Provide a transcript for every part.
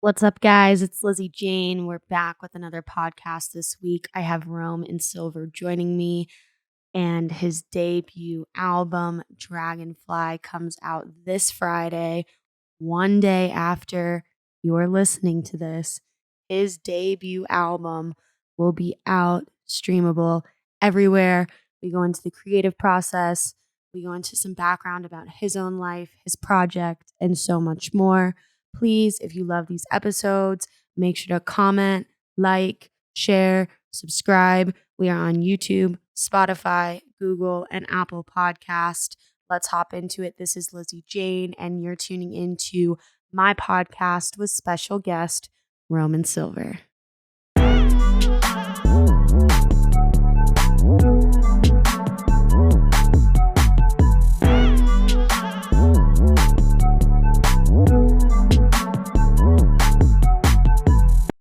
What's up, guys? It's Lizzy Jane. We're back with another podcast this week. I have Rome in Silver joining me, and his debut album, Dragonfly, comes out this Friday, one day after you're listening to this. His debut album will be out, streamable everywhere. We go into the creative process, we go into some background about his own life, his project, and so much more. Please, if you love these episodes, make sure to comment, like, share, subscribe. We are on YouTube, Spotify, Google, and Apple Podcast. Let's hop into it. This is Lizzy Jane, and you're tuning into my podcast with special guest Roman Silver.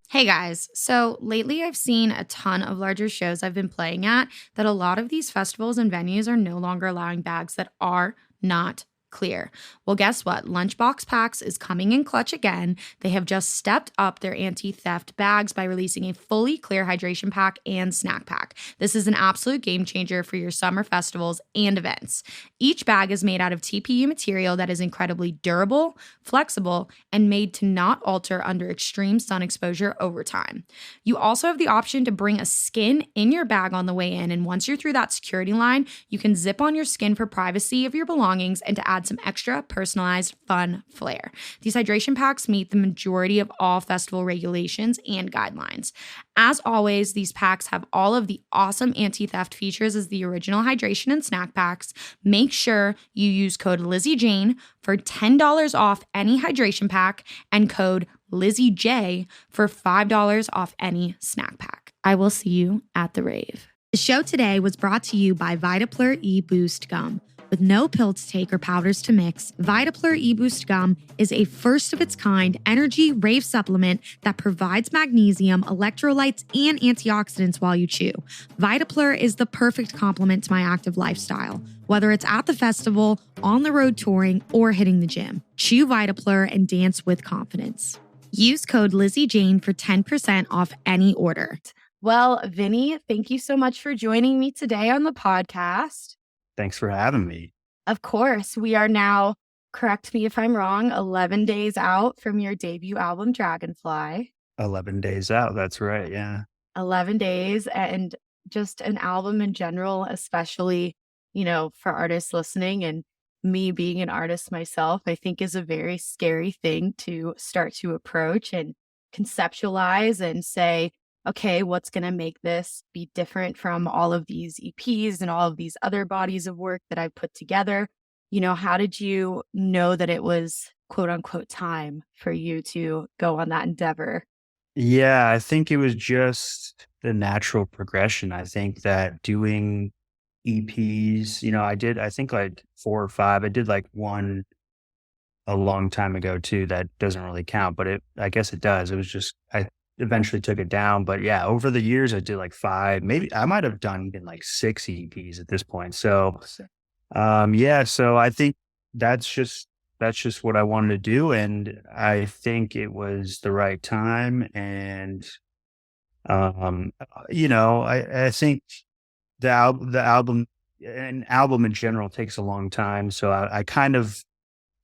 Hey guys, so lately I've seen a ton of larger shows I've been playing at that a lot of these festivals and venues are no longer allowing bags that are not clear. Well, guess what? Lunchbox Packs is coming in clutch again. They have just stepped up their anti-theft bags by releasing a fully clear hydration pack and snack pack. This is an absolute game changer for your summer festivals and events. Each bag is made out of TPU material that is incredibly durable, flexible, and made to not alter under extreme sun exposure over time. You also have the option to bring a skin in your bag on the way in, and once you're through that security line, you can zip on your skin for privacy of your belongings and to add some extra personalized fun flair. These hydration packs meet the majority of all festival regulations and guidelines. As always, these packs have all of the awesome anti-theft features as the original hydration and snack packs. Make sure you use code LizzyJane for $10 off any hydration pack and code LizzyJ for $5 off any snack pack. I will see you at the rave. The show today was brought to you by VitaPlur E-Boost Gum. With no pill to take or powders to mix, VitaPlur E-Boost Gum is a first-of-its-kind energy rave supplement that provides magnesium, electrolytes, and antioxidants while you chew. VitaPlur is the perfect complement to my active lifestyle, whether it's at the festival, on the road touring, or hitting the gym. Chew VitaPlur and dance with confidence. Use code LizzyJane for 10% off any order. Well, Vinny, thank you so much for joining me today on the podcast. Thanks for having me. Of course, we are now, correct me if I'm wrong, 11 days out from your debut album, Dragonfly. 11 days out. That's right. Yeah. 11 days, and just an album in general, especially, for artists listening and me being an artist myself, I think is a very scary thing to start to approach and conceptualize and say, okay, what's going to make this be different from all of these EPs and all of these other bodies of work that I've put together? How did you know that it was quote unquote time for you to go on that endeavor? Yeah. I think it was just the natural progression. I think that doing EPs, I think like 4 or 5. I did like one a long time ago too. That doesn't really count, but I guess it does. It was just, I eventually took it down. But yeah, over the years, I did like 5, maybe I might have done even like 6 EPs at this point. So, yeah, so I think that's just what I wanted to do, and I think it was the right time. And I think the album, an album in general takes a long time. So I kind of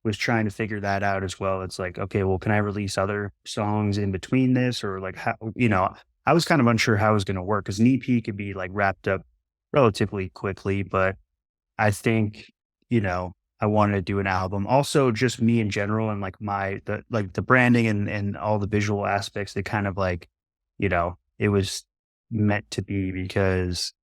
was trying to figure that out as well. It's like, okay, well, can I release other songs in between this, or like how, I was kind of unsure how it was going to work because an EP could be like wrapped up relatively quickly, but I think, I wanted to do an album. Also, just me in general and like the branding and all the visual aspects, they kind of like, it was meant to be because,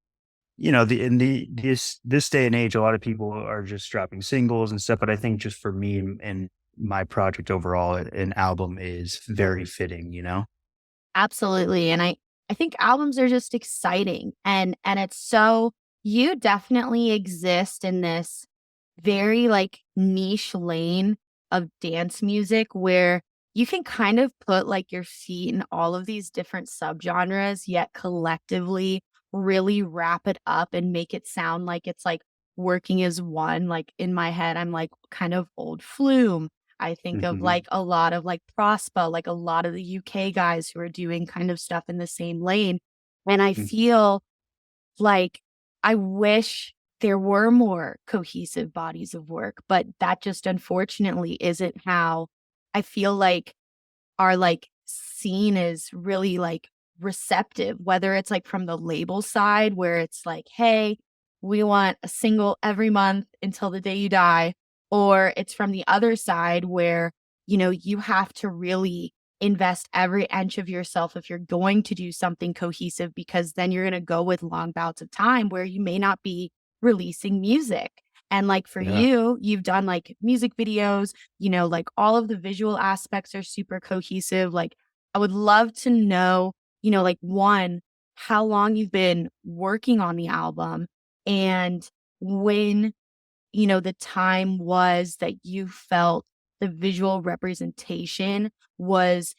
this day and age, a lot of people are just dropping singles and stuff. But I think just for me and my project overall, an album is very fitting. Absolutely. And I think albums are just exciting, and it's so, you definitely exist in this very like niche lane of dance music where you can kind of put like your feet in all of these different subgenres, yet collectively really wrap it up and make it sound like it's like working as one. Like in my head, I'm like kind of old Flume, I think of Mhm. like a lot of like Prospa, like a lot of the UK guys who are doing kind of stuff in the same lane. And I Mm. feel like I wish there were more cohesive bodies of work, but that just unfortunately isn't how I feel like our like scene is really like receptive, whether it's like from the label side where it's like, hey, we want a single every month until the day you die, or it's from the other side where, you have to really invest every inch of yourself if you're going to do something cohesive, because then you're going to go with long bouts of time where you may not be releasing music. And like for Yeah, you, you've done like music videos, like all of the visual aspects are super cohesive. Like, I would love to know, like one, how long you've been working on the album and when, the time was that you felt the visual representation was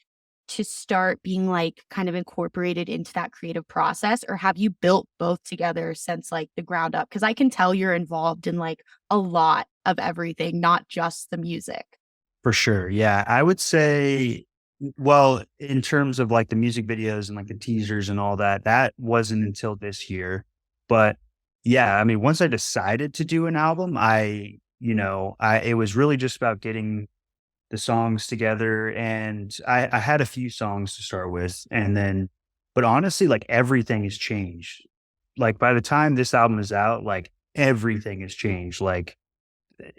to start being like kind of incorporated into that creative process, or have you built both together since like the ground up? Because I can tell you're involved in like a lot of everything, not just the music. for sure. Yeah, I would say, well, in terms of like the music videos and like the teasers and all that, that wasn't until this year. But yeah, I mean, once I decided to do an album, it was really just about getting the songs together, and I had a few songs to start with, and then, but honestly, like everything has changed. Like by the time this album is out, like everything has changed. Like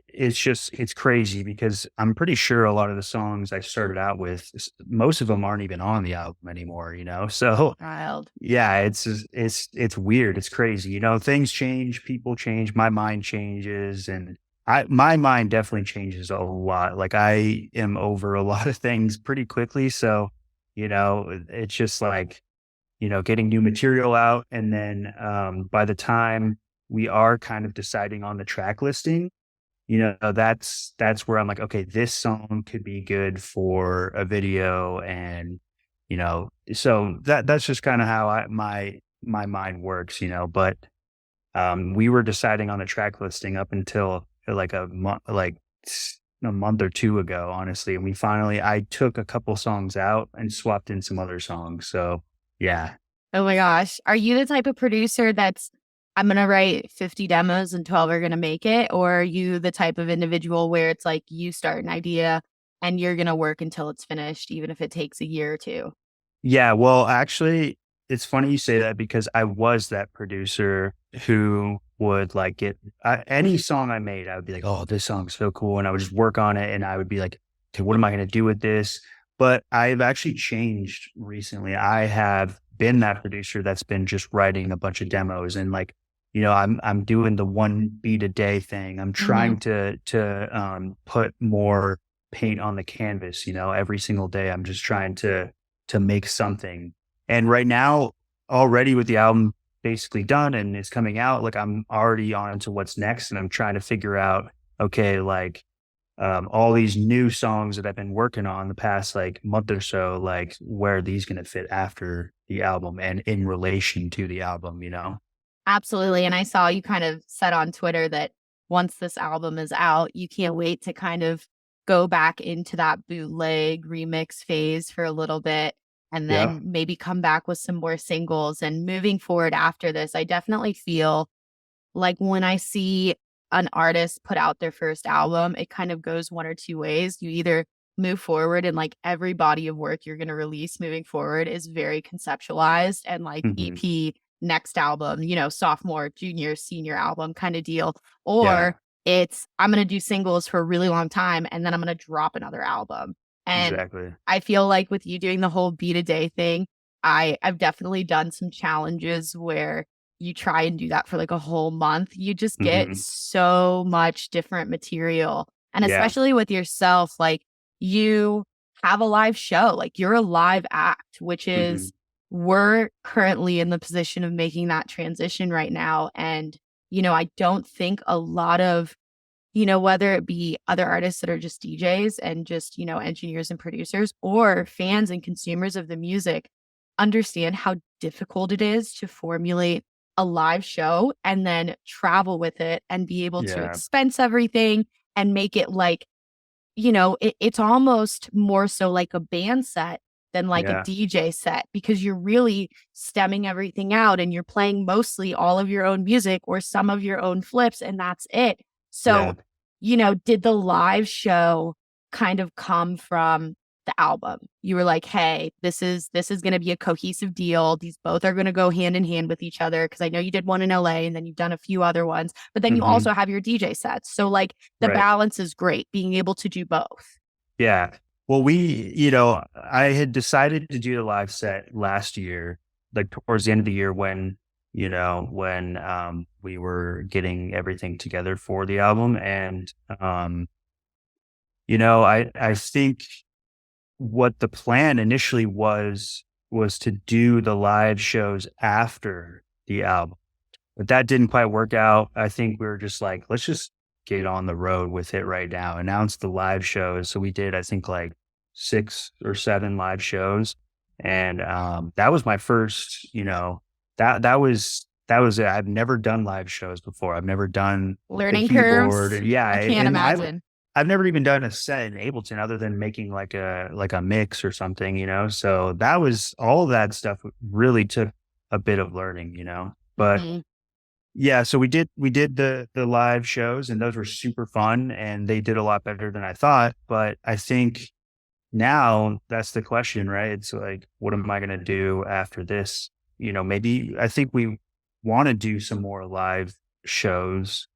it's crazy because I'm pretty sure a lot of the songs I started out with, most of them aren't even on the album anymore, you know? So Wild. yeah, it's weird. It's crazy. You know, things change, people change, my mind changes, and my mind definitely changes a lot. Like I am over a lot of things pretty quickly. So, it's just like, getting new material out. And then by the time we are kind of deciding on the track listing, that's where I'm like, okay, this song could be good for a video, and so that's just kind of how my mind works, but we were deciding on a track listing up until like a month or two ago, honestly, and I took a couple songs out and swapped in some other songs. So yeah. Oh my gosh. Are you the type of producer that's, I'm going to write 50 demos and 12 are going to make it? Or are you the type of individual where it's like you start an idea and you're going to work until it's finished, even if it takes a year or two? Yeah, well, actually, it's funny you say that because I was that producer who would like any song I made, I would be like, "Oh, this song's so cool," and I would just work on it, and I would be like, "Okay, what am I going to do with this?" But I've actually changed recently. I have been that producer that's been just writing a bunch of demos, and like, I'm doing the one beat a day thing. I'm Hmm. trying to put more paint on the canvas. Every single day, I'm just trying to make something. And right now, already with the album basically done and it's coming out, like I'm already on to what's next. And I'm trying to figure out, okay, like all these new songs that I've been working on the past like month or so, like where are these going to fit after the album and in relation to the album? Absolutely. And I saw you kind of said on Twitter that once this album is out, you can't wait to kind of go back into that bootleg remix phase for a little bit and Yeah. then maybe come back with some more singles. And moving forward after this, I definitely feel like when I see an artist put out their first album, it kind of goes one or two ways. You either move forward and like every body of work you're going to release moving forward is very conceptualized and like Hmm. EP, next album, sophomore, junior, senior album kind of deal. Yeah, Or it's I'm going to do singles for a really long time and then I'm going to drop another album. And exactly. I feel like with you doing the whole beat a day thing, I've definitely done some challenges where you try and do that for like a whole month, you just get Hmm. so much different material. And Yeah. especially with yourself, like you have a live show, like you're a live act, which Hmm. is we're currently in the position of making that transition right now. And, I don't think a lot of whether it be other artists that are just DJs and just, engineers and producers or fans and consumers of the music understand how difficult it is to formulate a live show and then travel with it and be able to Yeah. expense everything and make it like it's almost more so like a band set than like a Yeah. DJ set, because you're really stemming everything out and you're playing mostly all of your own music or some of your own flips, and that's it. So, Yeah. did the live show kind of come from the album? You were like, hey, this is going to be a cohesive deal. These both are going to go hand in hand with each other, because I know you did one in LA and then you've done a few other ones, but then you Hmm. also have your DJ sets. So like the Right. balance is great, being able to do both. Yeah. Well, I had decided to do the live set last year, like towards the end of the year when we were getting everything together for the album. And I think what the plan initially was to do the live shows after the album. But that didn't quite work out. I think we were just like, let's just get on the road with it right now. Announce the live shows. So we did, I think, like 6 or 7 live shows. And that was my first, that was it. I've never done live shows before. I've never done the Learning keyboard. curves, And yeah, I can't and imagine. I've never even done a set in Ableton other than making like a mix or something. So that was all of that stuff really took a bit of learning. But Hmm. yeah, so we did the live shows and those were super fun and they did a lot better than I thought. But I think now that's the question, right? It's like, what am I gonna do after this? Maybe I think we want to do some more live shows.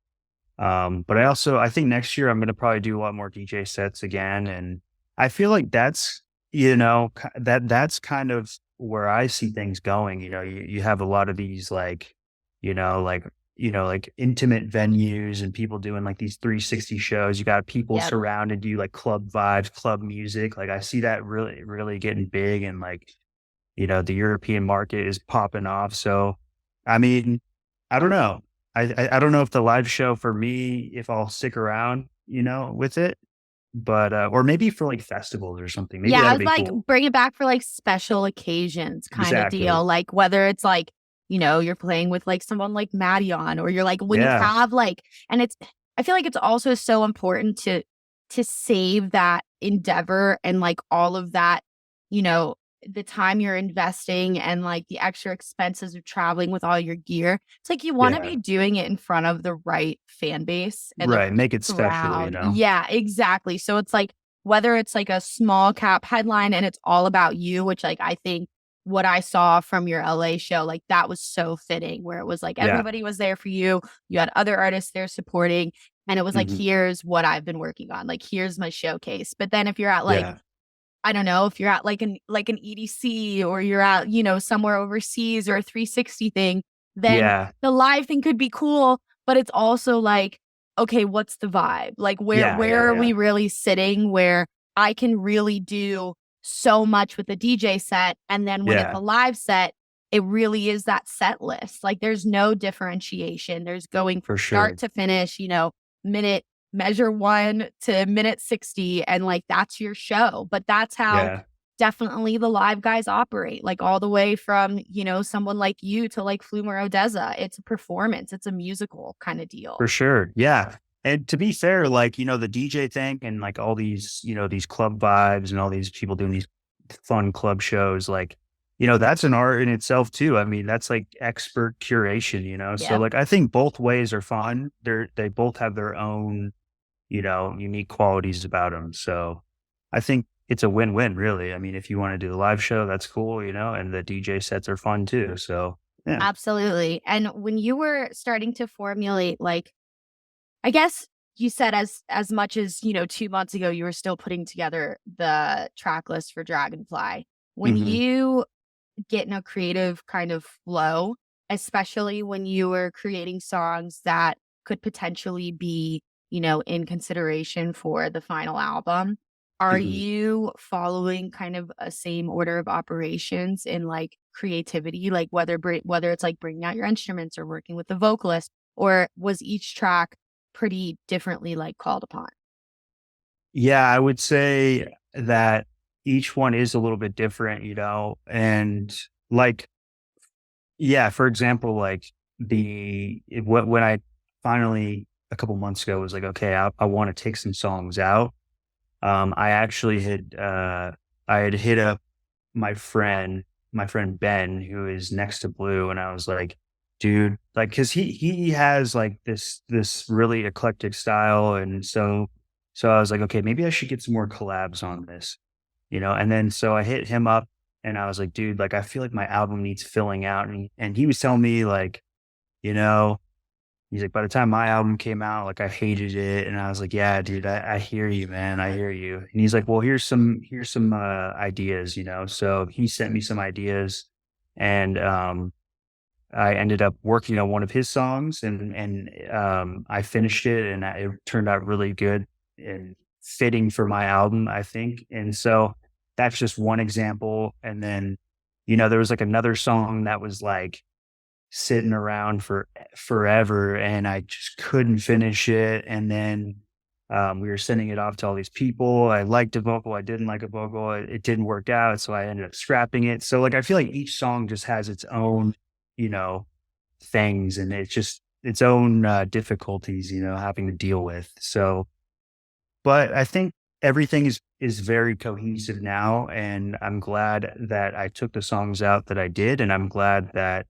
But I think next year I'm gonna probably do a lot more DJ sets again. And I feel like that's kind of where I see things going. You have a lot of these you know, like like intimate venues and people doing like these 360 shows. You got people Yep. surrounded you like club vibes, club music. Like I see that really, really getting big and the European market is popping off. So I mean, I don't know. I don't know if the live show for me, if I'll stick around, with it, but or maybe for like festivals or something. Maybe Yeah, I that'll was be like, cool. bring it back for like special occasions kind of deal. Exactly. Like whether it's like, you're playing with like someone like Maddie on, or you're like when you Yeah. have like, and I feel like it's also so important to save that endeavor and like all of that, you know, the time you're investing and like the extra expenses of traveling with all your gear. It's like you want to Yeah. be doing it in front of the right fan base and the Right. Make it special. crowd. Yeah, exactly. So it's like, whether it's like a small cap headline and it's all about you, which like I think what I saw from your LA show, like that was so fitting, where it was like Yeah. everybody was there for you. You had other artists there supporting, and it was like, Hmm. here's what I've been working on. Like, here's my showcase. But then if you're at like, Yeah. I don't know, if you're at like an EDC, or you're at, somewhere overseas, or a 360 thing, then Yeah. the live thing could be cool, but it's also like, okay, what's the vibe? Like where Yeah. where Yeah. are Yeah. we really sitting where I can really do so much with the DJ set, and then when it's a Yeah. live set, it really is that set list. Like there's no differentiation. There's going from For start sure. to finish, minute measure 1 to minute 60, and like that's your show. But that's how Yeah. definitely the live guys operate, like all the way from, someone like you to like Flumer Odessa. It's a performance, it's a musical kind of deal. For sure. Yeah. And to be fair, the DJ thing and like all these club vibes and all these people doing these fun club shows, that's an art in itself too. I mean, that's like expert curation. So Yep. like I think both ways are fun. They both have their own, unique qualities about them. So I think it's a win-win really. I mean, if you want to do the live show, that's cool, and the DJ sets are fun too. So yeah. Absolutely. And when you were starting to formulate, like, I guess you said as much as, 2 months ago, you were still putting together the track list for Dragonfly. When Hmm. you get in a creative kind of flow, especially when you were creating songs that could potentially be, in consideration for the final album, are Hmm. you following kind of a same order of operations in like creativity, like whether it's like bringing out your instruments or working with the vocalist, or was each track pretty differently like called upon? Yeah, I would say that each one is a little bit different, and like, yeah, for example, like when I finally a couple months ago was like, okay, I want to take some songs out. I actually I had hit up my friend, my friend Ben, who is next to Blue, and I was like, dude, like, cause he has like this really eclectic style. And so I was like, okay, maybe I should get some more collabs on this, you know? And then so I hit him up and I was like, dude, like I feel like my album needs filling out. And he was telling me like, you know, he's like, by the time my album came out, like I hated it. And I was like, yeah, dude, I hear you, man. I hear you. And he's like, well, here's some ideas, you know? So he sent me some ideas and I ended up working on one of his songs and I finished it and it turned out really good and fitting for my album, I think. And so that's just one example. And then, you know, there was like another song that was like sitting around for forever and I just couldn't finish it. And then we were sending it off to all these people. I liked a vocal, I didn't like a vocal, it didn't work out. So I ended up scrapping it. So like I feel like each song just has its own, you know, things and it's just its own difficulties, you know, having to deal with. So, but I think everything is very cohesive now. And I'm glad that I took the songs out that I did. And I'm glad that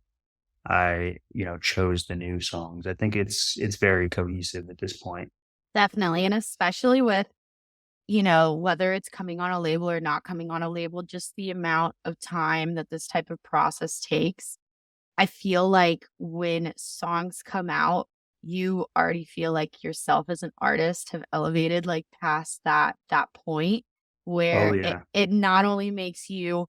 I, you know, chose the new songs. I think it's very cohesive at this point. Definitely. And especially with, you know, whether it's coming on a label or not coming on a label, just the amount of time that this type of process takes. I feel like when songs come out, you already feel like yourself as an artist have elevated like past that point Oh where it yeah. it not only makes you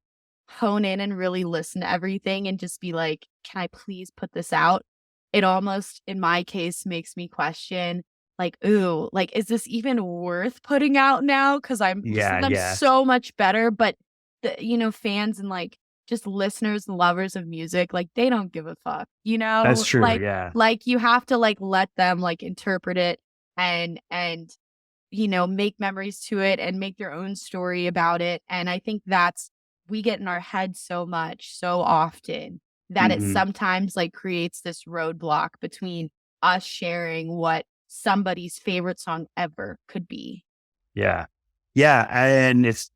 hone in and really listen to everything and just be like, can I please put this out? It almost, in my case, makes me question like, ooh, like, is this even worth putting out now? Cause Yeah, I'm yeah. so much better. But the, you know, fans and like just listeners and lovers of music, like they don't give a fuck, you That's know? true. Yeah. Like you have to like let them like interpret it and you know, make memories to it and make their own story about it. And I think that's we get in our head so much so often that it Mhm. sometimes like creates this roadblock between us sharing what somebody's favorite song ever could be. Yeah. Yeah, and it's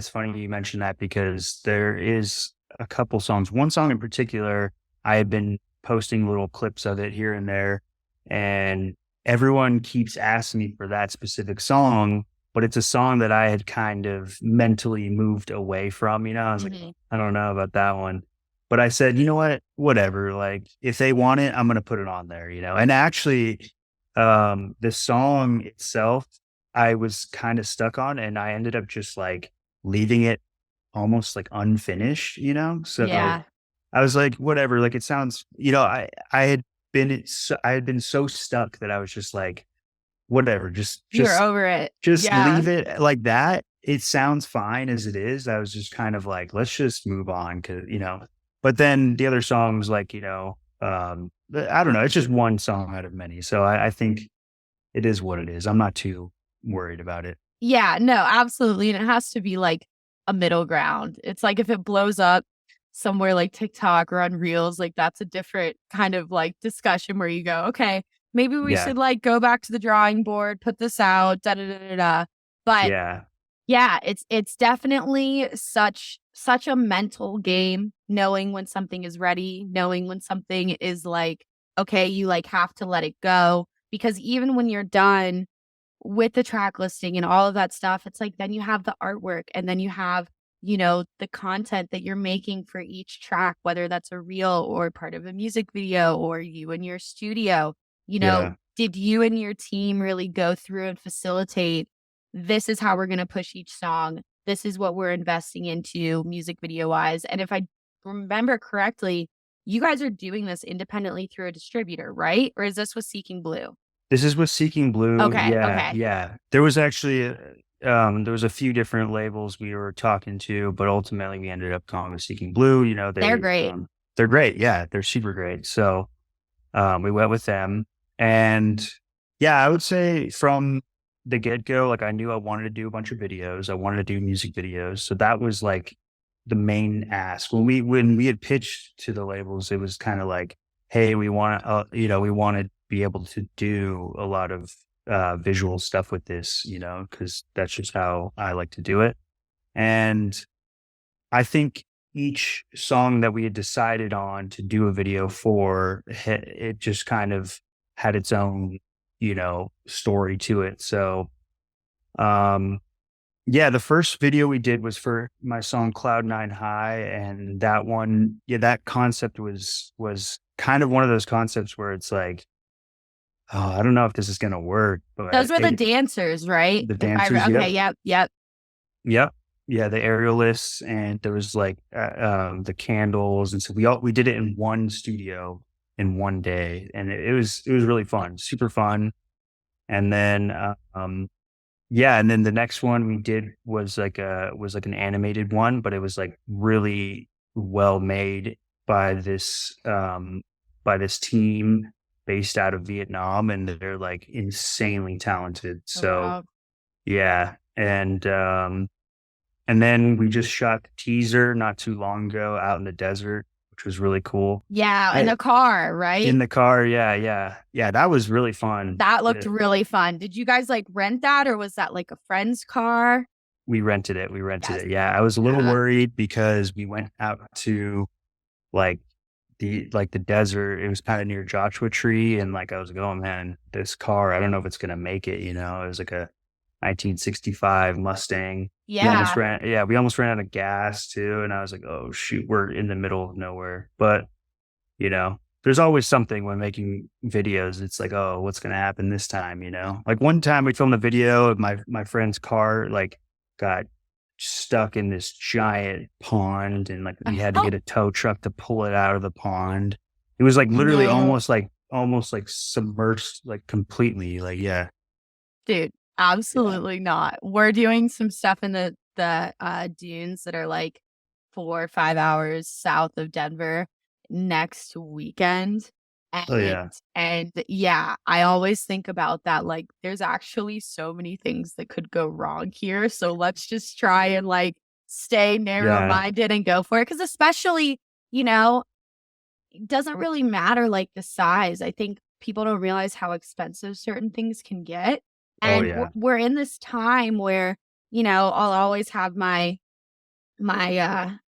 funny you mentioned that because there is a couple songs. One song in particular, I have been posting little clips of it here and there, and everyone keeps asking me for that specific song, but it's a song that I had kind of mentally moved away from, you know? I was like, Mhm. I don't know about that one. But I said, you know what? Whatever. Like, if they want it, I'm gonna put it on there, you know? And actually, the song itself I was kind of stuck on, and I ended up just, like, leaving it almost, like, unfinished, you know? So, Yeah, I was like, "Whatever," like, it sounds you know, I had been so stuck that I was just like, "Whatever, you're over it. just Yeah. leave it like that. It sounds fine as it is." I was just kind of like, "Let's just move on," because you know? But then the other songs, like, you know, I don't know, it's just one song out of many, so I think it is what it is. I'm not too worried about it. Yeah, no, absolutely, and it has to be, like, a middle ground. It's like if it blows up somewhere like TikTok or on Reels, like, that's a different kind of, like, discussion where you go, "Okay, maybe we Yeah. should, like, go back to the drawing board, put this out, da da da da da." But, Yeah. yeah, it's definitely such a mental game, knowing when something is ready, knowing when something is, like, okay, you, like, have to let it go, because even when you're done with the track listing and all of that stuff, it's like then you have the artwork and then you have, you know, the content that you're making for each track, whether that's a reel or part of a music video or you in your studio. You know, Yeah. did you and your team really go through and facilitate this is how we're going to push each song? This is what we're investing into music video wise. And if I remember correctly, you guys are doing this independently through a distributor, right? Or is this with Seeking Blue? This is with Seeking Blue. Okay, Yeah, okay. yeah. There was actually, there was a few different labels we were talking to, but ultimately we ended up going with Seeking Blue. You know, They're great. they're great. Yeah, they're super great. So, we went with them, and yeah, I would say from the get go, like I knew I wanted to do a bunch of videos. I wanted to do music videos, so that was like the main ask when we had pitched to the labels. It was kind of like, hey, we want to, you know, we want to be able to do a lot of visual stuff with this, because that's just how I like to do it. And I think each song that we had decided on to do a video for, it just kind of had its own, story to it. So, um, yeah, the first video we did was for my song Cloud Nine High, and that one, yeah, that concept was kind of one of those concepts where it's like, oh, I don't know if this is gonna work, Those but were the dancers, right? the If I dancers, okay, yep, yep, yep. yep, yeah, the aerialists, and there was like the candles, and so we did it in one studio in one day, and it was really fun, super fun. And then yeah, and then the next one we did was like an animated one, but it was like really well made by by this team based out of Vietnam, and they're like insanely talented. Oh, So wow. yeah, and then we just shot the teaser not too long ago out in the desert, which was really cool. Yeah, in I the car, right? In the car, yeah, yeah. Yeah, that was really fun. That looked Yeah, really fun. Did you guys like rent that or was that like a friend's car? we rented Yes. it. Yeah, I was a little Yeah. worried because we went out to, like, the desert. It was kinda near Joshua Tree, and, like, I was like, "Oh, man, this car, I don't know if it's gonna make it," you know? It was like a 1965 Mustang. Yeah. We almost ran out of gas too, and I was like, "Oh, shoot, we're in the middle of nowhere." But, there's always something when making videos. It's like, "Oh, what's gonna happen this time?" You know? Like, one time we filmed a video of my friend's car, like, got stuck in this giant pond, and, like, we had to Oh, get a tow truck to pull it out of the pond. It was, like, literally no. almost, like, submerged, like, completely, like, yeah. Dude, Yeah. absolutely not. We're doing some stuff in the dunes that are like 4 or 5 hours south of Denver next weekend. Oh, And yeah. yeah, I always think about that, like, there's actually so many things that could go wrong here, so let's just try and, like, stay Yeah. narrow-minded and go for it. Because especially, you know, it doesn't really matter, like, the size. I think people don't realize how expensive certain things can get, Oh, and we're yeah. we're in this time where, I'll always have my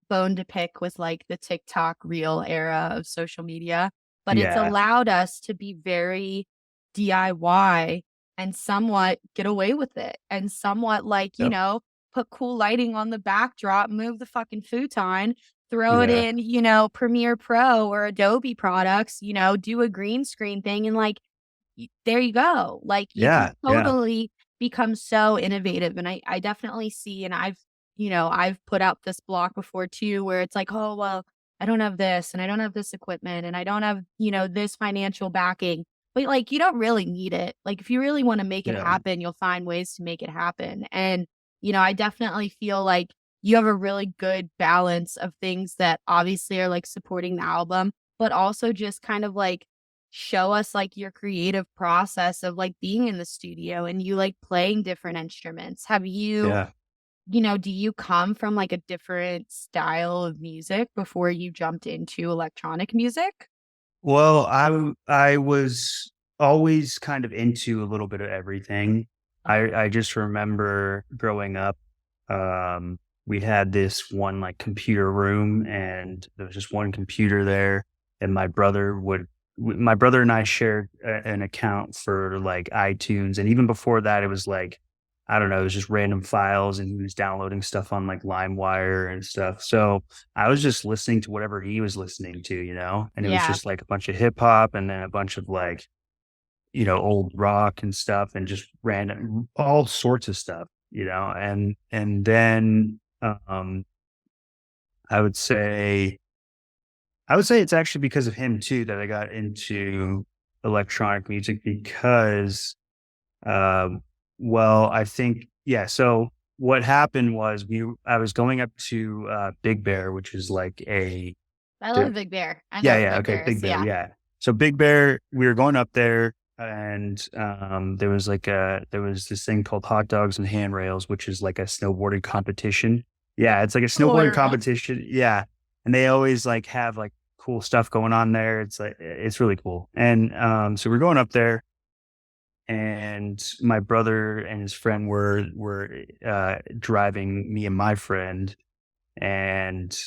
bone to pick with, like, the TikTok reel era of social media, but it's Yeah. allowed us to be very DIY and somewhat get away with it, and somewhat, like, Yep. put cool lighting on the backdrop, move the fucking futon, throw it Yeah. in, Premiere Pro or Adobe products, do a green screen thing and, like, there you go. Like, you can Yeah. Yeah. totally become so innovative. And I definitely see, and I've put out this block before too, where it's like, oh, well, I don't have this and I don't have this equipment and I don't have, this financial backing. But like, you don't really need it. Like, if you really want to make it Yeah. happen, you'll find ways to make it happen. And, I definitely feel like you have a really good balance of things that obviously are like supporting the album, but also just kind of like show us like your creative process of like being in the studio and you like playing different instruments. Have you, Yeah. do you come from like a different style of music before you jumped into electronic music? Well, I was always kind of into a little bit of everything. I just remember growing up, we had this one like computer room, and there was just one computer there, and my brother and I shared an account for like iTunes, and even before that, it was like, I don't know, it was just random files, and he was downloading stuff on like LimeWire and stuff. So I was just listening to whatever he was listening to, and it was Yeah. just like a bunch of hip hop, and then a bunch of like, old rock and stuff, and just random all sorts of stuff, and then I would say it's actually because of him too that I got into electronic music because well, I think, yeah, so what happened was I was going up to Big Bear, which is like a I di love Big Bear. I know yeah, what yeah, Big okay, Bear is. Big Bear, Yeah. yeah. So Big Bear, we were going up there, and there was this thing called Hot Dogs and Handrails, which is like a snowboarding competition. Yeah, it's like a snowboarding Literally. competition. Yeah. And they always like have like cool stuff going on there. It's like it's really cool. And so we're going up there, and my brother and his friend were driving me and my friend, and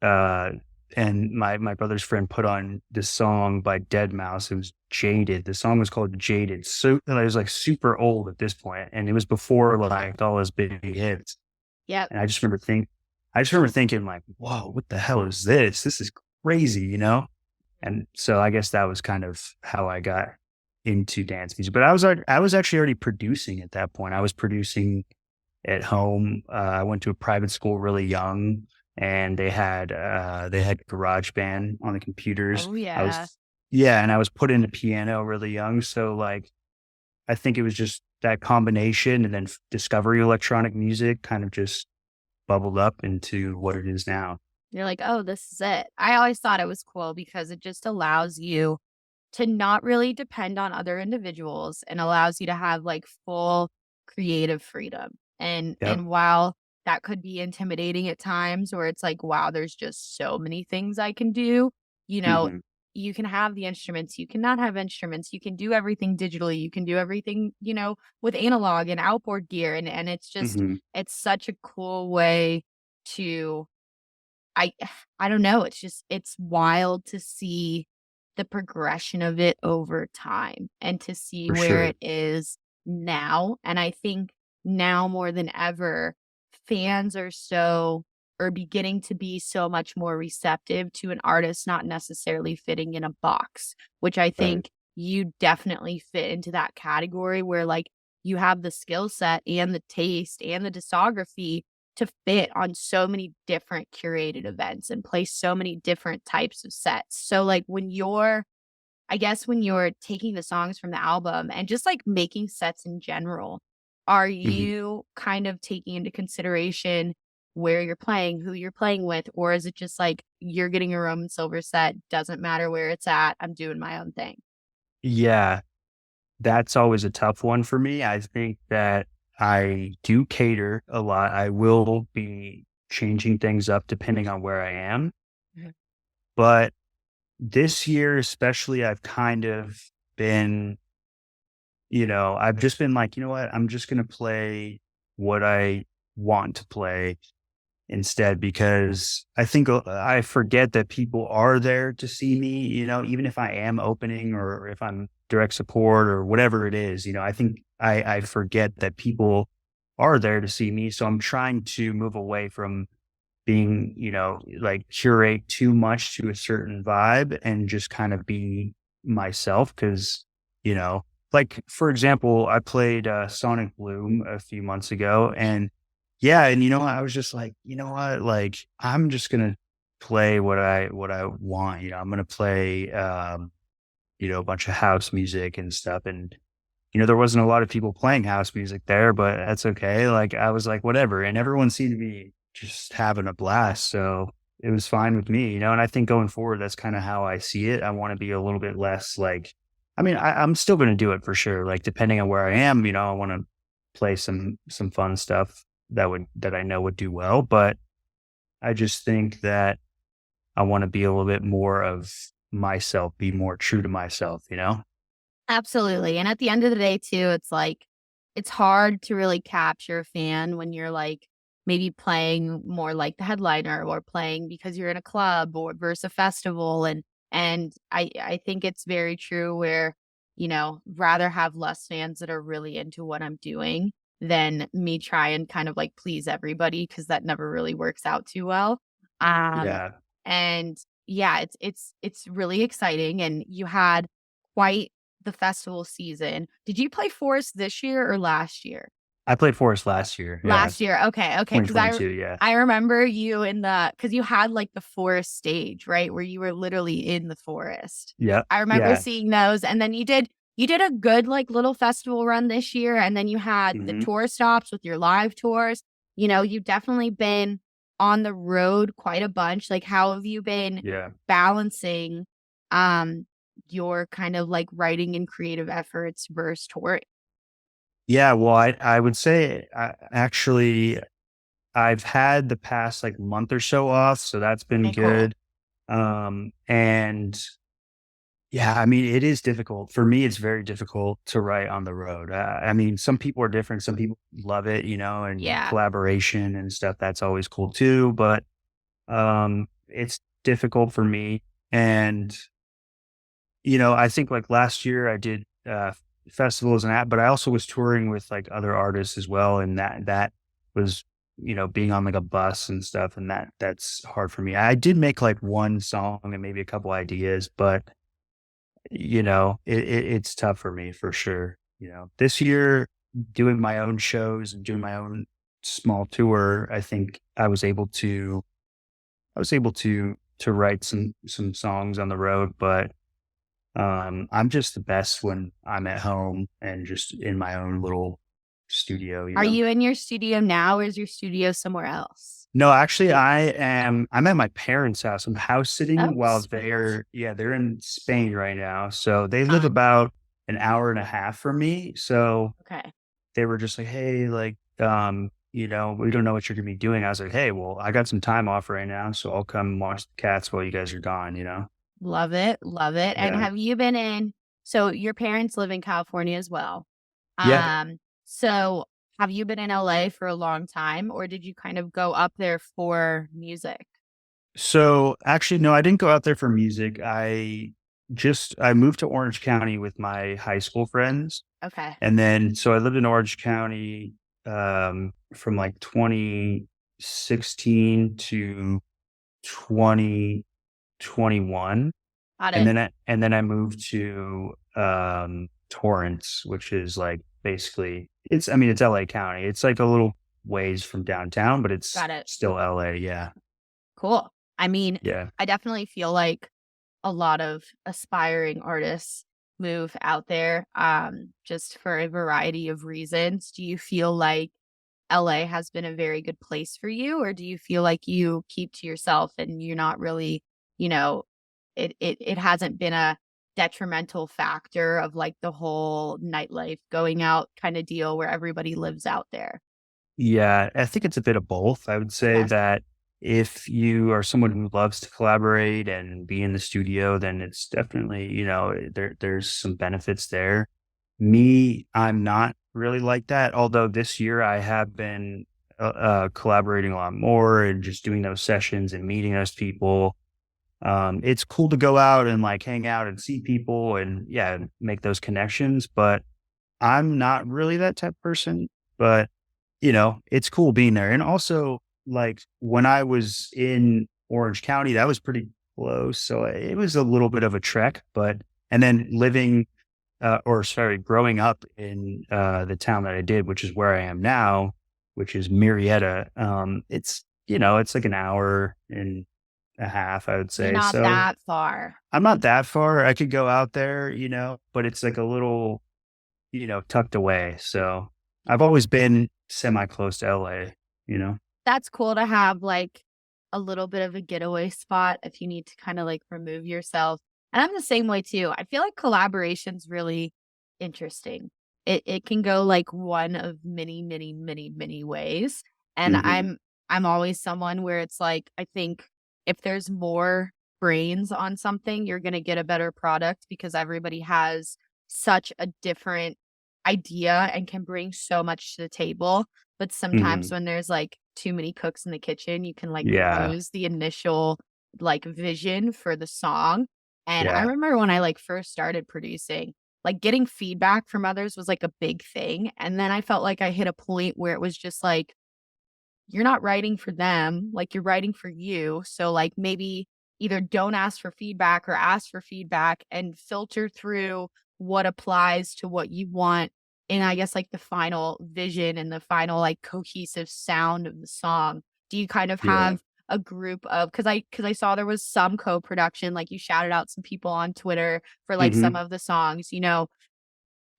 uh and my brother's friend put on this song by Dead Mouse. It was Jaded. The song was called Jaded. So it was like super old at this point, and it was before like all his big hits. Yep. And I just remember thinking like, whoa, what the hell is this? This is crazy, you know? And so I guess that was kind of how I got into dance music. But I was actually already producing at that point. I was producing at home. I went to a private school really young, and they had GarageBand on the computers. Oh I yeah. was Yeah, and I was put into piano really young. So like I think it was just that combination, and then discovering electronic music kind of just bubbled up into what it is now. You're like, "Oh, this is it." I always thought it was cool because it just allows you to not really depend on other individuals and allows you to have, like, full creative freedom. Yep. And while that could be intimidating at times where it's like, "Wow, there's just so many things I can do," you know, Hmm. you can have the instruments, you cannot have instruments, you can do everything digitally, you can do everything, with analog and outboard gear, and it's just Hmm. it's such a cool way to I I don't know, it's wild to see the progression of it over time and to see For where sure. it is now, and I think now more than ever, fans are beginning to be so much more receptive to an artist not necessarily fitting in a box, which I Right. think you definitely fit into that category where, like, you have the skill set and the taste and the discography to fit on so many different curated events and play so many different types of sets. So, like, when you're taking the songs from the album and just like making sets in general, are Mhm. you kind of taking into consideration where you're playing, who you're playing with, or is it just like you're getting a Roman Silver set, doesn't matter where it's at, I'm doing my own thing? Yeah, that's always a tough one for me. I think that I do cater a lot. I will be changing things up depending on where I am. Mhm. But this year, especially, I've kind of been, I've just been like, you know what? I'm just going to play what I want to play instead, because I think I forget that people are there to see me, even if I am opening or if I'm direct support or whatever it is, I think I forget that people are there to see me. So I'm trying to move away from being, like curate too much to a certain vibe and just kind of be myself. Cause, you know, like for example, I played Sonic Bloom a few months ago, and yeah, and I was just like, you know what, like I'm just gonna play what I want. I'm gonna play a bunch of house music and stuff. And there wasn't a lot of people playing house music there, but that's okay. Like I was like, whatever. And everyone seemed to be just having a blast. So it was fine with me, and I think going forward, that's kind of how I see it. I want to be a little bit less like, I mean, I'm still going to do it for sure. Like depending on where I am, I want to play some fun stuff that I know would do well. But I just think that I want to be a little bit more of myself, be more true to myself. Absolutely, and at the end of the day too, it's like, it's hard to really capture a fan when you're, like, maybe playing more like the headliner or playing because you're in a club or versus a festival, and I think it's very true where, rather have less fans that are really into what I'm doing than me try and kind of, like, please everybody because that never really works out too well. Um, Yeah. and yeah, it's really exciting, and you had quite the festival season. Did you play Forest this year or last year? I played Forest last year. Yeah. Last year, okay, because 2022. Yeah. I remember you because you had, like, the forest stage, right, where you were literally in the forest. Yeah. I remember Yeah. seeing those, and then you did a good, like, little festival run this year, and then you had the Mhm. tour stops with your live tours. You've definitely been on the road quite a bunch. Like, how have you been Yeah. balancing, um, your kind of, like, writing and creative efforts versus touring? Yeah, well, I would say actually I've had the past like month or so off, so that's been Okay, cool. good. And Yeah, I mean, it is difficult. For me, it's very difficult to write on the road. I mean, some people are different. Some people love it, and Yeah. collaboration and stuff. That's always cool too. But it's difficult for me. And, I think like last year I did festivals and that, but I also was touring with like other artists as well. And that was, being on like a bus and stuff. And that's hard for me. I did make like one song and maybe a couple ideas, but it's tough for me for sure. This year doing my own shows and doing my own small tour, I think I was able to write some songs on the road, but I'm just the best when I'm at home and just in my own little studio. Are you in your studio now or is your studio somewhere else? No, actually I'm at my parents' house. I'm house sitting Oh, while sweet. they're in Spain right now. So they live Fun. about an hour and a half from me. So Okay. they were just like, "Hey, like, we don't know what you're gonna be doing." I was like, "Hey, well, I got some time off right now, so I'll come watch the cats while you guys are gone." Love it. Love it. And Yeah. have you been in, so your parents live in California as well. Yeah. So have you been in LA for a long time or did you kind of go up there for music? So actually, no, I didn't go out there for music. I moved to Orange County with my high school friends. Okay. And then so I lived in Orange County from like 2016 to 2021. Got And it. then I moved to Torrance, which is like basically it's LA County. It's like a little ways from downtown, but it's Got it. still LA. Yeah. Cool. I mean, Yeah. I definitely feel like a lot of aspiring artists move out there just for a variety of reasons. Do you feel like LA has been a very good place for you or do you feel like you keep to yourself and you're not really, you know, it hasn't been a detrimental factor of like the whole nightlife going out kind of deal where everybody lives out there? Yeah, I think it's a bit of both. I would say Okay. that if you are someone who loves to collaborate and be in the studio, then it's definitely, there's some benefits there. Me, I'm not really like that. Although this year I have been collaborating a lot more and just doing those sessions and meeting those people. It's cool to go out and like hang out and see people and yeah, make those connections. But I'm not really that type of person. But it's cool being there. And also, like when I was in Orange County, that was pretty close. So it was a little bit of a trek, and then growing up in the town that I did, which is where I am now, which is Marietta. It's like an hour and a half, I would You're say. not So that far. I'm not that far. I could go out there, but it's like a little tucked away. So I've always been semi close to LA, you know? That's cool to have, like, a little bit of a getaway spot if you need to kinda, like, remove yourself, and I'm the same way too. I feel like collaboration's really interesting. It can go, like, one of many, many, many, many ways, and Hmm. I'm always someone where it's like, I think if there's more brains on something, you're gonna get a better product because everybody has such a different idea and can bring so much to the table. But sometimes Hmm. when there's, like, too many cooks in the kitchen, you can, like, Yeah. lose the initial, like, vision for the song, and I Yeah. remember when I, like, first started producing, like, getting feedback from others was, like, a big thing, and then I felt like I hit a point where it was just like, you're not writing for them, like, you're writing for you. So, like, maybe either don't ask for feedback or ask for feedback and filter through what applies to what you want and I guess, like, the final vision and the final, like, cohesive sound of the song. Do you kind of Yeah. have a group of because I saw there was some co-production, like, you shouted out some people on Twitter for, like, some Hmm. of the songs,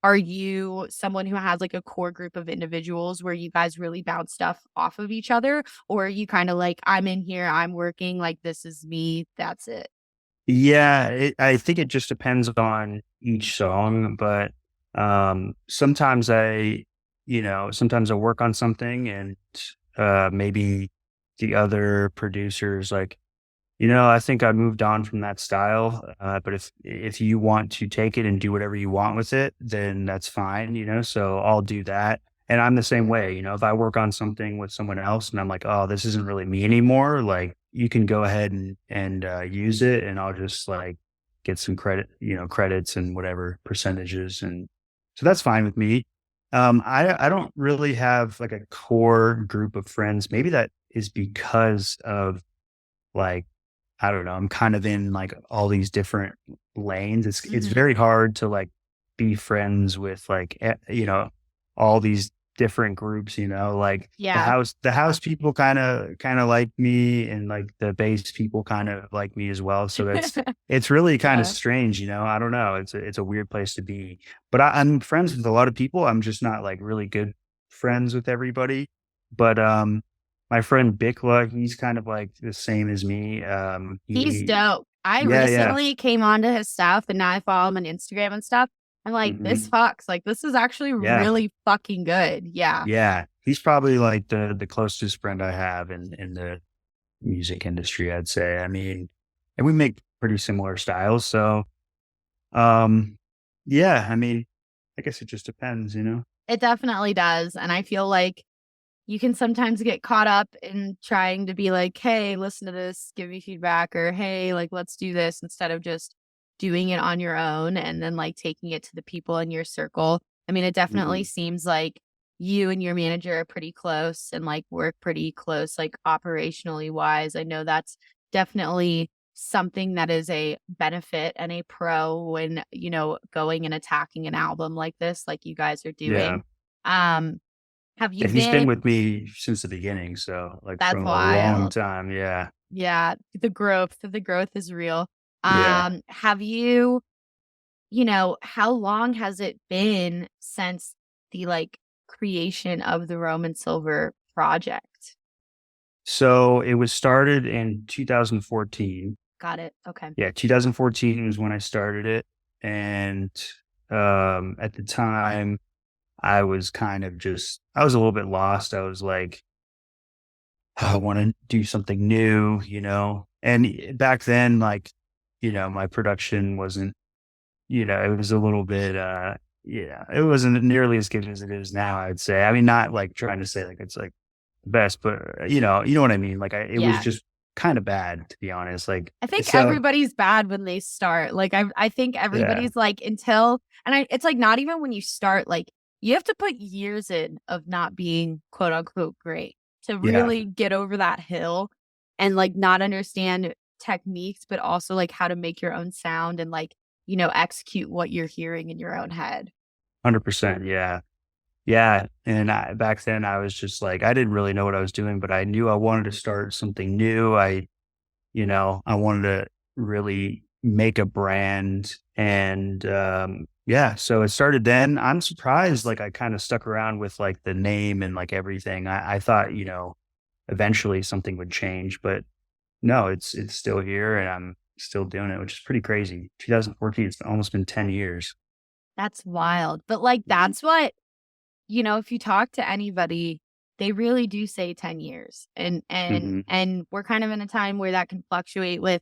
are you someone who has, like, a core group of individuals where you guys really bounce stuff off of each other? Or are you kinda like, "I'm in here, I'm working, like, this is me, that's it?" Yeah. I think it just depends on each song, but sometimes I work on something and maybe the other producers like I think I moved on from that style. But if you want to take it and do whatever you want with it, then that's fine. So I'll do that. And I'm the same way. If I work on something with someone else and I'm like, oh, this isn't really me anymore, like you can go ahead and use it, and I'll just like get some credits and whatever percentages, and so that's fine with me. I don't really have like a core group of friends. Maybe that is because of like, I don't know, I'm kind of in like all these different lanes. It's Mhm. very hard to like be friends with like all these different groups, like Yeah. the house people kind of like me, and like the bass people kind of like me as well. So it's really kind of Yeah. strange, I don't know. It's a weird place to be. But I'm friends with a lot of people. I'm just not like really good friends with everybody. But my friend Bikla, he's kind of like the same as me. He's He dope. I Yeah, yeah. recently came onto his stuff and now I follow him on Instagram and stuff. I'm like, this Mhm. fucks. Like, this is actually Yeah, really fucking good. Yeah. yeah. He's probably like the closest friend I have in the music industry, I'd say. I mean, and we make pretty similar styles, so, um, yeah, I mean, I guess it just depends. It definitely does. And I feel like you can sometimes get caught up in trying to be like, hey, listen to this, give me feedback, or hey, like, let's do this instead of just doing it on your own and then like taking it to the people in your circle. I mean, it definitely Mhm. seems like you and your manager are pretty close and like work pretty close, like operationally wise. I know that's definitely something that is a benefit and a pro when, going and attacking an album like this, like you guys are Yeah. doing. Um, have you And he's been been with me since the beginning, so, like, That's from a long wild. time, yeah. Yeah, the growth is real. Yeah. Have you how long has it been since the, like, creation of the Roman Silver project? So, it was started in 2014. Got it, okay. Yeah, 2014 was when I started it, and, at the time, I was kind of just I was a little bit lost. I was like, "Oh, I wanna do something new?" And back then, like, my production wasn't, it was a little bit, yeah, it wasn't nearly as good as it is now, I'd say. I mean, not, like, trying to say, like, it's, like, the best, but, you know what I mean? Like, it was Yeah. just kinda bad, to be honest, like, I think so everybody's bad when they start. Like, I think yeah, everybody's like until and it's like not even when you start, like you have to put years in of not being quote unquote great to yeah. really get over that hill and like not understand techniques, but also like how to make your own sound and like, execute what you're hearing in your own head. 100%, yeah. Yeah, and back then, I was just like I didn't really know what I was doing, but I knew I wanted to start something new. I wanted to really make a brand, and, yeah, so it started then. I'm surprised, like, I kinda stuck around with, like, the name and, like, everything. I thought, eventually something would change, but no, it's still here, and I'm still doing it, which is pretty crazy. 2014, it's almost been 10 years. That's wild. But like Mhm, that's what if you talk to anybody, they really do say 10 years. mhm. And we're kind of in a time where that can fluctuate with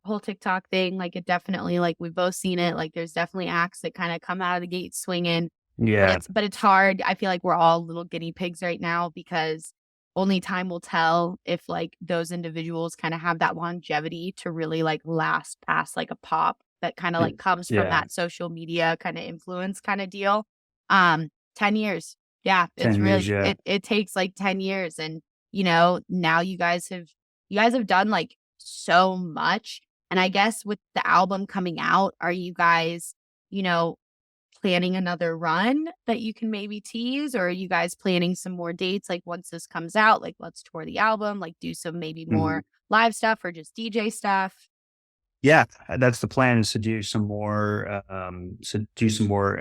the whole TikTok thing. Like it definitely like we've both seen it. Like there's definitely acts that kind of come out of the gate swinging, but Yeah, it's hard. I feel like we're all little guinea pigs right now because only time will tell if like those individuals kind of have that longevity to really like last past like a pop that kind of like comes from yeah, that social media kind of influence kind of deal. Um 10 years. Yeah, it's 10 years, really yeah. it takes like 10 years and now you guys have done like so much and I guess with the album coming out, are you guys, you know, planning another run that you can maybe tease or are you guys planning some more dates like once this comes out, like let's tour the album, like do some maybe Mhm. more live stuff or just DJ stuff? Yeah, that's the plan, is to do some more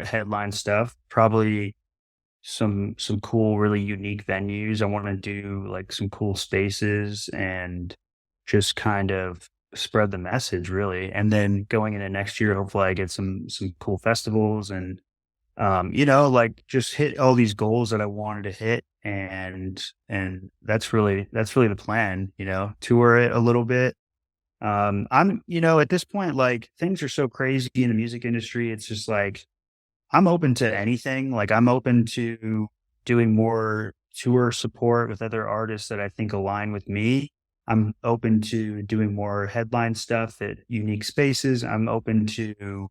headline stuff, probably some cool, really unique venues. I wanna do, like, some cool spaces and just kind of spread the message, really, and then going into next year, hopefully, I get some cool festivals and, like, just hit all these goals that I wanted to hit, and that's really the plan, tour it a little bit, I'm, at this point, like things are so crazy in the music industry. It's just like I'm open to anything. Like I'm open to doing more tour support with other artists that I think align with me. I'm open to doing more headline stuff at unique spaces. I'm open to,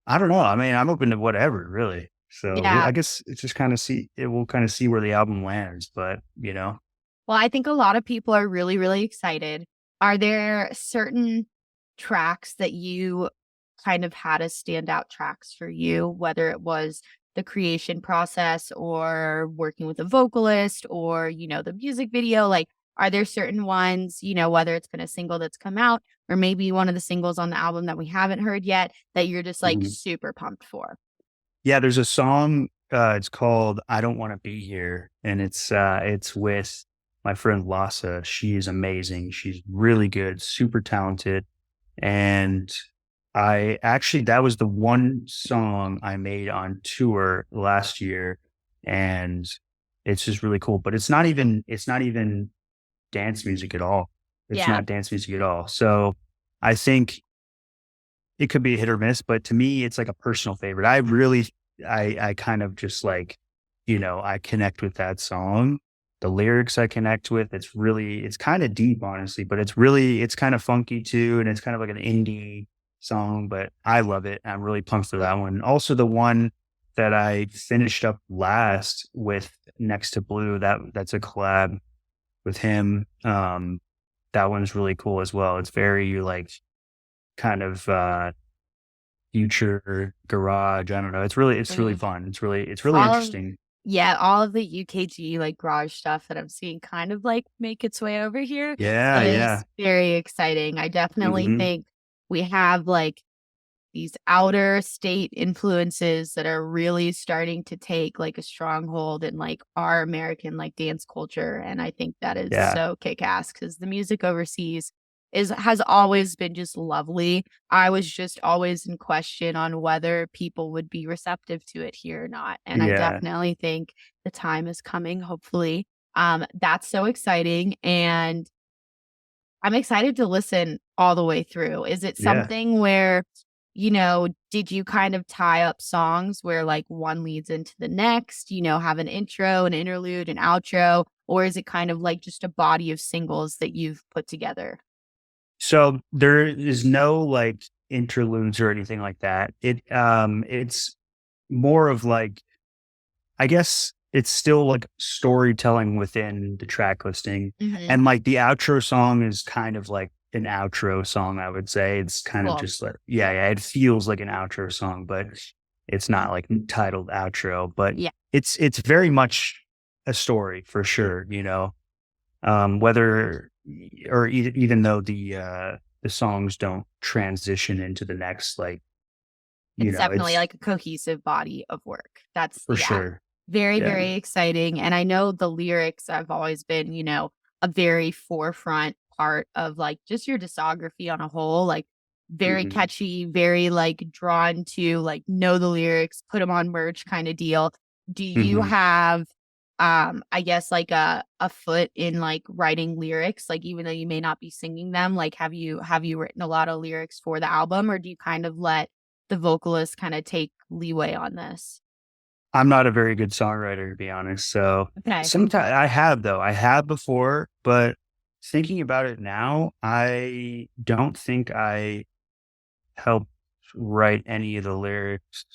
I don't know. I mean, I'm open to whatever, really. So Yeah. I guess it's just kind of see, it will kind of see where the album lands. But, Well, I think a lot of people are really, really excited. Are there certain tracks that you kind of had as standout tracks for you, whether it was the creation process or working with a vocalist or, the music video? Like, are there certain ones, whether it's been a single that's come out or maybe one of the singles on the album that we haven't heard yet that you're just like Mhm. super pumped for? Yeah, there's a song, it's called "I Don't Wanna Be Here," and it's with my friend Lassa. She is amazing. She's really good, super talented, and I actually that was the one song I made on tour last year, and it's just really cool, but it's not even dance music at all. It's Yeah. not dance music at all. So, I think it could be a hit or miss, but to me, it's like a personal favorite. I kind of just like, I connect with that song. The lyrics I connect with, it's kind of deep, honestly, but it's kind of funky too. And it's kind of like an indie song, but I love it. I'm really pumped for that one. Also, the one that I finished up last with Next to Blue, that's a collab with him. That one's really cool as well. It's very like kind of future garage. I don't know. It's really fun. It's really All of interesting. Yeah, all of the UKG, like, garage stuff that I'm seeing kind of, like, make its way over here Yeah, is yeah. very exciting. I definitely Mhm. think we have, like, these outer state influences that are really starting to take, like, a stronghold in, like, our American, like, dance culture, and I think that is Yeah, so kick-ass because the music overseas has always been just lovely. I was just always in question on whether people would be receptive to it here or not, and I yeah, definitely think the time is coming, hopefully. That's so exciting, and I'm excited to listen all the way through. Is it yeah. something where, did you kind of tie up songs where like one leads into the next, have an intro, an interlude, an outro, or is it kind of like just a body of singles that you've put together? So there is no like interludes or anything like that. It's more of like I guess it's still like storytelling within the track listing. Mhm. And like the outro song is kind of like an outro song, I would say. It's kind of Cool. just like, yeah, yeah, it feels like an outro song, but it's not like titled outro, but Yeah. it's very much a story for sure, whether or even though the songs don't transition into the next, like, It's definitely it's like a cohesive body of work. That's for yeah, sure. very, Yeah. very exciting, and I know the lyrics have always been, a very forefront part of, like, just your discography on a whole, like, very Mhm. catchy, very, like, drawn to, like, know the lyrics, put them on merch kinda deal. Do you Mhm. have, I guess, like, a foot in, like, writing lyrics? Like, even though you may not be singing them, like, have you written a lot of lyrics for the album, or do you kind of let the vocalist kinda take leeway on this? I'm not a very good songwriter, to be honest. So Okay. sometimes I have though. I have before, but thinking about it now, I don't think I helped write any of the lyrics.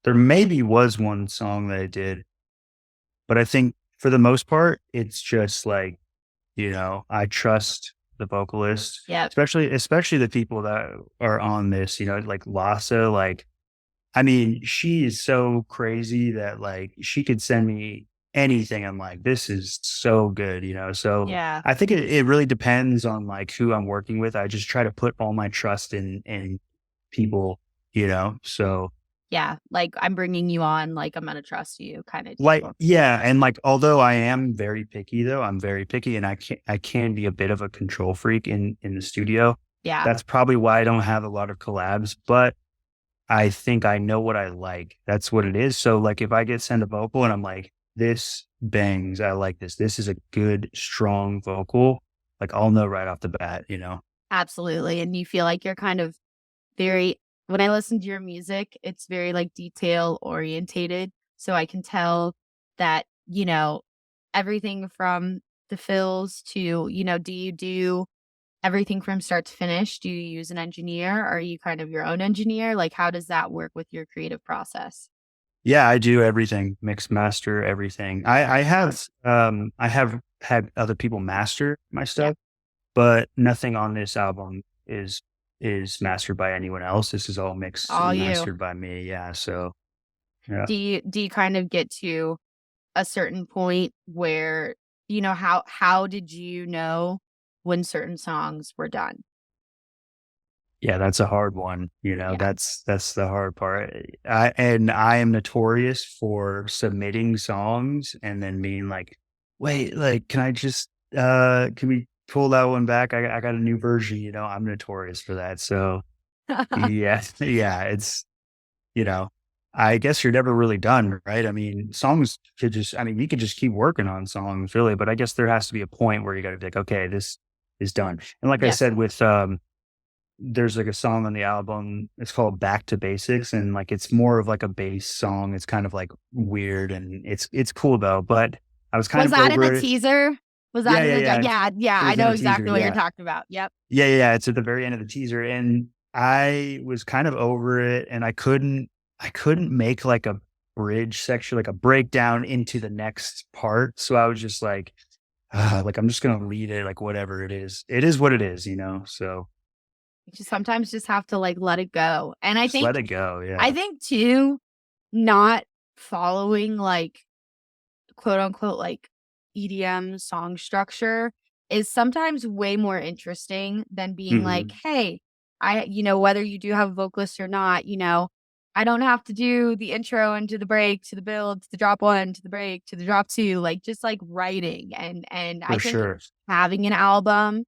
There maybe was one song that I did, but I think for the most part, it's just like, I trust the vocalist, Yep. especially the people that are on this, like Lassa, like I mean, she is so crazy that, like, she could send me anything. I'm like, "This is so good," So, Yeah. I think it really depends on, like, who I'm working with. I just try to put all my trust in people, So, Yeah, like, "I'm bringing you on, like, I'm gonna trust you," kinda like deal. yeah, and, like, although I am very picky, though, I'm very picky, and I can be a bit of a control freak in the studio. Yeah. That's probably why I don't have a lot of collabs, but I think I know what I like. That's what it is. So, like, if I get sent a vocal and I'm like, "This bangs, I like this. This is a good, strong vocal," like I'll know right off the bat, you know? Absolutely. And you feel like you're kind of very, when I listen to your music, it's very like detail orientated. So I can tell that, everything from the fills to, do you do everything from start to finish? Do you use an engineer? Are you kind of your own engineer? Like, how does that work with your creative process? Yeah, I do everything, mix, master, everything. I have had other people master my Yeah. stuff, but nothing on this album is mastered by anyone else. This is all mixed All and you. mastered by me. Yeah. So yeah. Do you kind of get to a certain point where, how did you know when certain songs were done? Yeah, that's a hard one. Yeah. That's the hard part. I am notorious for submitting songs and then being like, wait, like, can I just can we pull that one back? I got a new version, I'm notorious for that. So yeah, yeah, it's you know, I guess you're never really done, right? I mean, we could just keep working on songs really, but I guess there has to be a point where you gotta be like, okay, this is done. And like I Yes. said, there's like a song on the album, it's called Back to Basics, and like it's more of like a bass song. It's kind of like weird and it's cool though, but I was kind Was of that in the over it. teaser? Was that Yeah, in yeah, the yeah. yeah, yeah, It I was in know the teaser, exactly what you're yeah. talking about. Yep. Yeah, yeah, yeah, it's at the very end of the teaser, and I was kind of over it, and I couldn't make, like, a bridge section, like, a breakdown into the next part, so I was just like, like, I'm just gonna lead it, like, whatever it is. It is what it is, so You just sometimes just have to like let it go. And just let it go, I yeah. think too, not following like quote unquote like EDM song structure is sometimes way more interesting than being like, Mhm. hey, whether you do have a vocalist or not, I don't have to do the intro and to the break, to the build, to the drop one, to the break, to the drop two, like just like writing. And I For think sure. having an album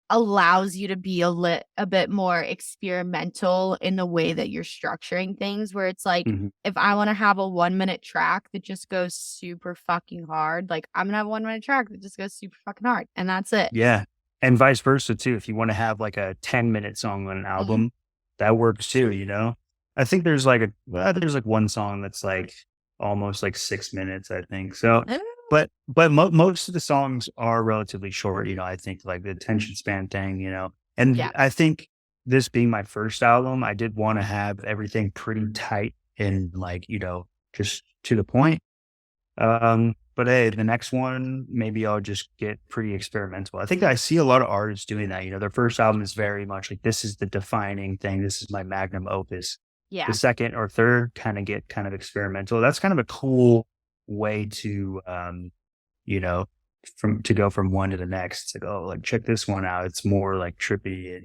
allows you to be a bit more experimental in the way that you're structuring things, where it's like, Mhm. if I wanna have a 1-minute track that just goes super fucking hard, like, I'm gonna have a 1-minute track that just goes super fucking hard, and that's it. Yeah, and vice versa too. If you wanna have, like, a 10-minute song on an Mhm. album, that works too? I think there's, like, one song that's, like, almost, like, 6 minutes, I think, so but most of the songs are relatively short, I think, like, the attention span thing, and Yeah. I think this being my first album, I did wanna have everything pretty tight and, like, just to the point. But hey, the next one, maybe I'll just get pretty experimental. I think I see a lot of artists doing that. Their first album is very much like this is the defining thing. This is my magnum opus. The Yeah. second or third get kind of experimental. That's kind of a cool way to you know, from to go from one to the next. To go like check this one out. It's more like trippy.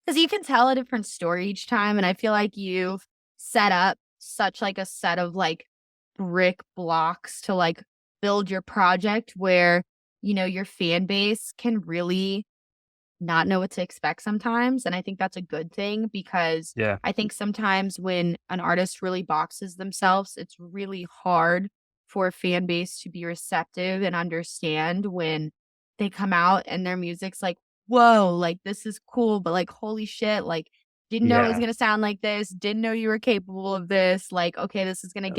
'Cause you can tell a different story each time, and I feel like you've set up such, like, a set of, like, brick blocks to, like, build your project where, your fan base can really not know what to expect sometimes, and I think that's a good thing because Yeah, I think sometimes when an artist really boxes themselves, it's really hard for a fan base to be receptive and understand when they come out and their music's like, "Whoa, like, this is cool, but, like, holy shit, like, didn't know it was yeah, gonna sound like this, didn't know you were capable of this, like, okay, this is gonna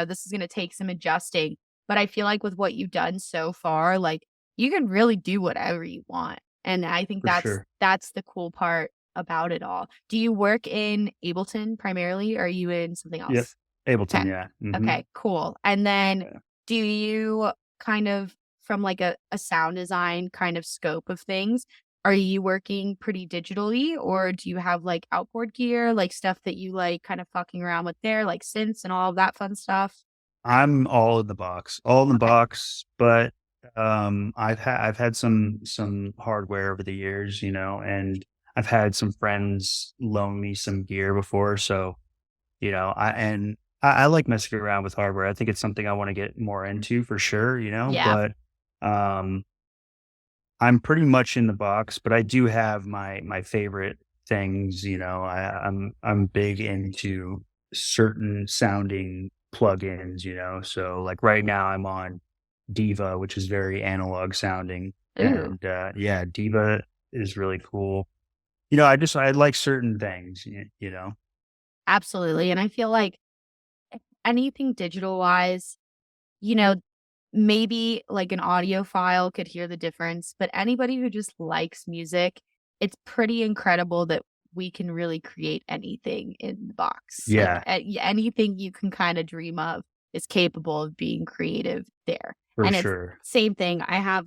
this is gonna take some adjusting." But I feel like with what you've done so far, like, you can really do whatever you want. And I think for sure. that's the cool part about it all. Do you work in Ableton primarily, or are you in something Yep, else? Ableton. Okay. Yeah. Okay, cool. And then Yeah. do you kind of from like a sound design kind of scope of things, are you working pretty digitally or do you have like outboard gear, like stuff that you like kind of fucking around with there, like synths and all of that fun stuff? I'm all in the Okay. box, but, I've had some hardware over the years, and I've had some friends loan me some gear before, so, I like messing around with hardware. I think it's something I wanna get more into for sure, Yeah. but, um, I'm pretty much in the box, but I do have my favorite things, I'm big into certain sounding plugins, so, like, right now I'm on Diva, which is very analog sounding, Ooh, and yeah, Diva is really cool. You know, I like certain things, you know. absolutely. And I feel like anything digital wise, you know, maybe like an audiophile could hear the difference, but anybody who just likes music, it's pretty incredible that we can really create anything in the box. Like Yeah, anything you can kind of dream of is capable of being creative there. for And it's sure. same thing. I have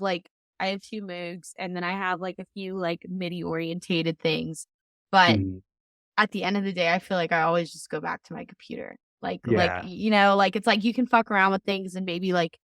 two Moogs and then I have like a few like MIDI orientated things. But Mhm. at the end of the day, I feel like I always just go back to my computer. Yeah, Like it's like you can fuck around with things and maybe like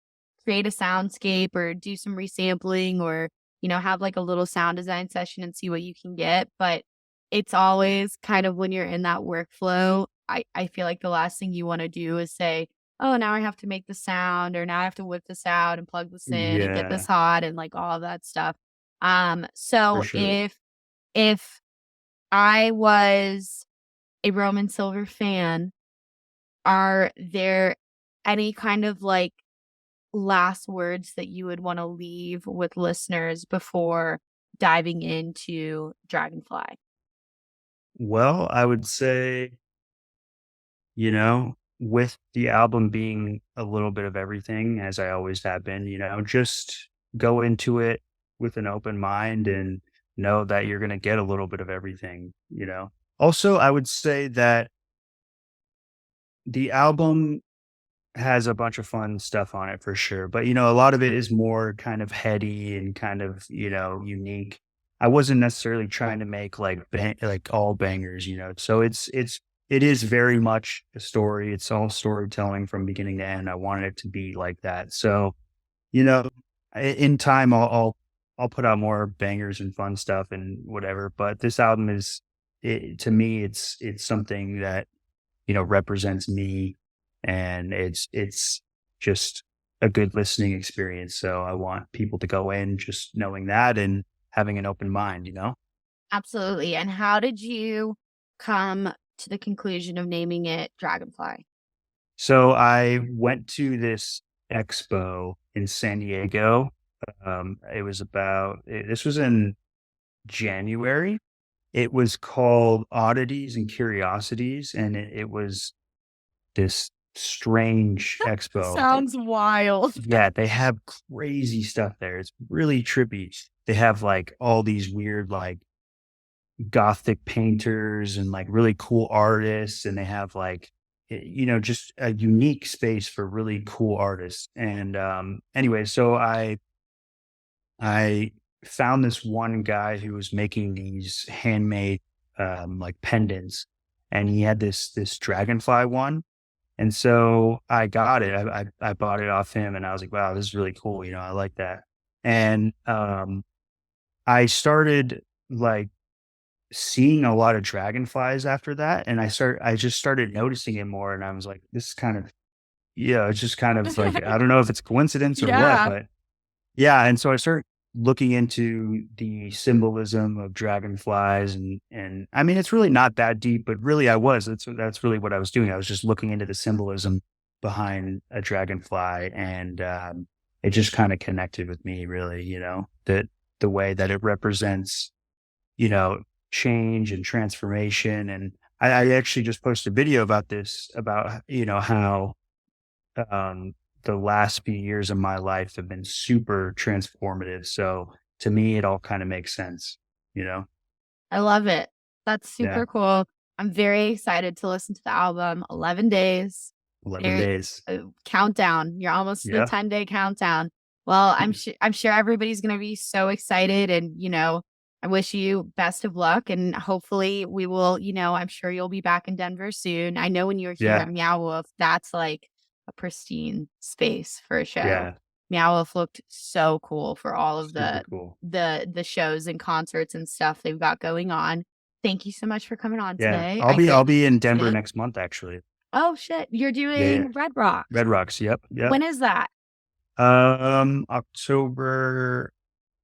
create a soundscape or do some resampling or, have like a little sound design session and see what you can get. But it's always kind of when you're in that workflow, I feel like the last thing you want to do is say, oh, now I have to make the sound or now I have to whip this out and plug this in and get this yeah, hot and like all of that stuff. for So sure. if I was a Roman Silver fan, are there any kind of like last words that you would want to leave with listeners before diving into Dragonfly? Well, I would say, you know, with the album being a little bit of everything, as I always have been, you know, just go into it with an open mind and know that you're going to get a little bit of everything, you know. Also, I would say that the album has a bunch of fun stuff on it for sure, but, you know, a lot of it is more kind of heady and kind of, you know, unique. I wasn't necessarily trying to make like all bangers, you know. So it is very much a story. It's all storytelling from beginning to end. I wanted it to be like that. So, you know, in time I'll put out more bangers and fun stuff and whatever, but this album is to me it's something that you know, represents me and it's just a good listening experience. So I want people to go in just knowing that and having an open mind, you know? Absolutely. And how did you come to the conclusion of naming it Dragonfly? So I went to this expo in San Diego. This was in January. It was called Oddities and Curiosities, and it was this strange expo. Sounds wild. Yeah, they have crazy stuff there. It's really trippy. They have, like, all these weird, like, gothic painters and, like, really cool artists, and they have, like, you know, just a unique space for really cool artists, and, anyway, so I found this one guy who was making these handmade, like, pendants, and he had this dragonfly one, and so I got it. I bought it off him and I was like, wow, this is really cool. You know, I like that. And I started like seeing a lot of dragonflies after that. And I just started noticing it more. And I was like, this is kind of, yeah, it's just kind of like, I don't know if it's coincidence or what, Yeah. but yeah. And so I started looking into the symbolism of dragonflies and I mean it's really not that deep, but really that's really what I was doing. I was just looking into the symbolism behind a dragonfly and it just kind of connected with me really, you know, that the way that it represents, you know, change and transformation. And I actually just posted a video about this, about, you know, how um, the last few years of my life have been super transformative. So to me, it all kind of makes sense, you know? I love it. That's Yeah. super cool. I'm very excited to listen to the album. 11 days. 11 There, days. countdown. You're almost to the Yeah. 10-day countdown. Well, I'm sure everybody's going to be so excited and, I wish you best of luck and hopefully we will, I'm sure you'll be back in Denver soon. I know when you were here Yeah. at Meow Wolf, that's like a pristine space for a show. Yeah. Meow Wolf looked so cool for all of Super the cool. the shows and concerts and stuff they've got going on. Thank you so much for coming on Yeah. today. I'll be in Denver next month, actually. Oh shit, you're Yeah. Yeah. doing Red Rocks. Red Rocks. Yep. Yep. When is that? October,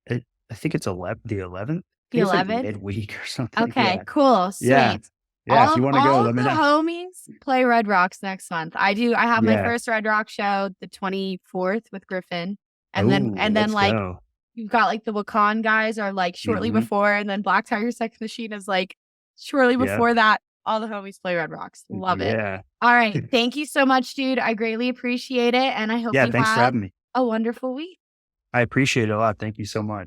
I think it's the 11th. I The think it's like 11th? midweek or something. Okay, Yeah. cool, Yeah. sweet. Yeah. If you want to go, All of let the me know. homies play Red Rocks next month. I have my Yeah. first Red Rock show the 24th with Griffin. And then Oh, and then let's like go. you've got like the Wakan guys are like shortly Mhm. before, and then Black Tiger Sex Machine is like shortly Yep. before that. All the homies play Red Rocks. Love it. Yeah. All right. Thank you so much, dude. I greatly appreciate it. And I hope Yeah, you thanks for have having me. a wonderful week. I appreciate it a lot. Thank you so much.